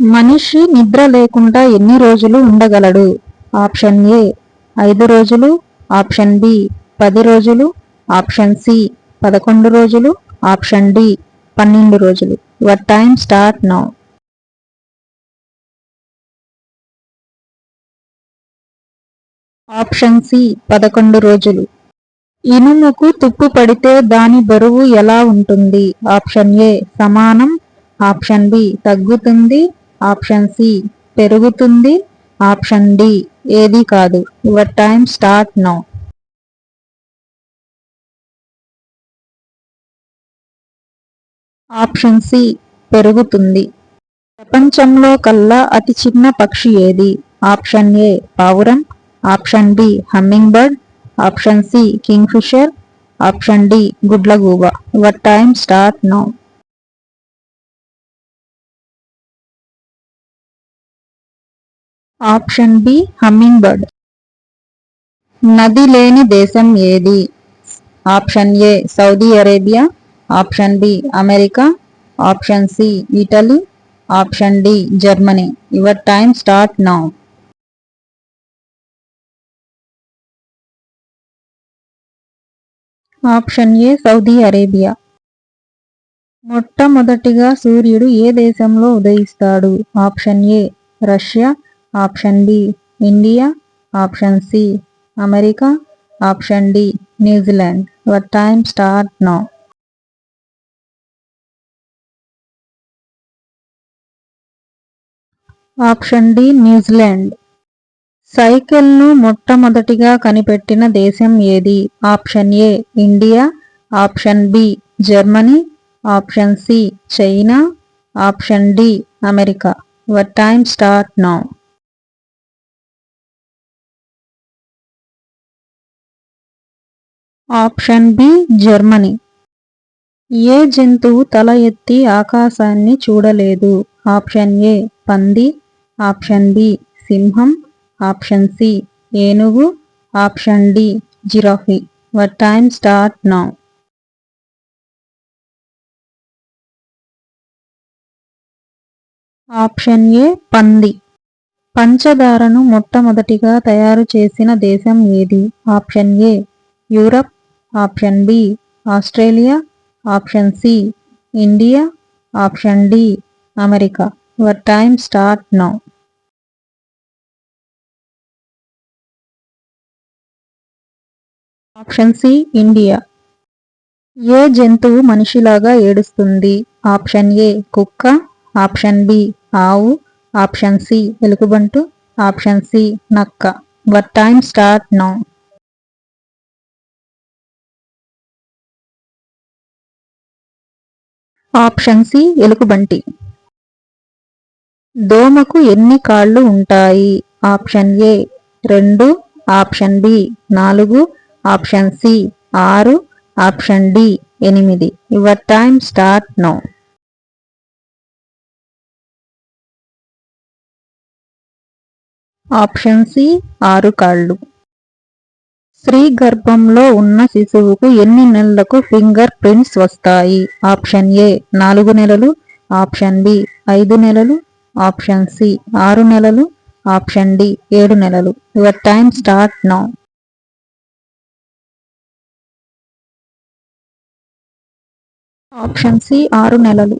మనిషి నిద్ర లేకుండా ఎన్ని రోజులు ఉండగలడు? ఆప్షన్ ఏ 5 రోజులు, ఆప్షన్ బి 10 రోజులు, ఆప్షన్ సి 11 రోజులు, ఆప్షన్ డి 12 రోజులు. Your time start now. Option C 11 రోజులు. ఇనుముకు తుప్పు పడితే దాని బరువు ఎలా ఉంటుంది? ఆప్షన్ ఏ సమానం, ఆప్షన్ బి తగ్గుతుంది, ఆప్షన్ సి పెరుగుతుంది, ఆప్షన్ డి ఏది కాదు. Your time start now. Option C పెరుగుతుంది. ప్రపంచంలో కల్లా అతి చిన్న పక్షి ఏది? ఆప్షన్ ఏ పావురం, option B hummingbird, option C kingfisher, option D గుడ్లగూబ. Your time start now. Option B hummingbird. నది లేని దేశం ఏది? Option A Saudi Arabia, option B America, option C Italy, option D Germany. Your time start now. Option A Saudi Arabia. మొట్టమొదటిగా సూర్యుడు ఏ దేశంలో ఉదయిస్తాడు? Option A Russia, option B India, option C America, option D New Zealand. Your time start now. Option D న్యూజిలాండ్. Zealand మొట్టమొదటిగా కనిపెట్టిన దేశం ఏది? Option A India, option B Germany, option C China, option D America. Your time start now. Option B Germany. ఏ జంతువు తల ఎత్తి ఆకాశాన్ని చూడలేదు? ఆప్షన్ ఏ పంది, ఆప్షన్ బి సింహం, ఆప్షన్ సి ఏనుగు, option D giraffe. Your time start now. Option A పంది. పంచదారను మొట్టమొదటిగా తయారు చేసిన దేశం ఏది? Option A Europe, option B Australia, option C India, option D America. Your time start now. Option C India. ఏ జంతువు మనిషిలాగా ఏడుస్తుంది? ఆప్షన్ ఏ కుక్క, ఆప్షన్ బి ఆవు, ఆప్షన్ సి ఎలుగుబంటు, ఆప్షన్ సి నక్క. Your time start now. Option C ఎలుగుబంటి. దోమకు ఎన్ని కాళ్ళు ఉంటాయి? Option A 2, option B 4, option C 6, option D 8. Your time start now. Option C 6 కాళ్ళు. స్త్రీ గర్భంలో ఉన్న శిశువుకు ఎన్ని నెలలకు ఫింగర్ ప్రింట్స్ వస్తాయి? ఆప్షన్ ఏ 4 నెలలు, ఆప్షన్ బి 5 నెలలు, ఆప్షన్ సి 6 నెలలు, ఆప్షన్ డి 7 నెలలు. Your time start now. Option C 6 నెలలు.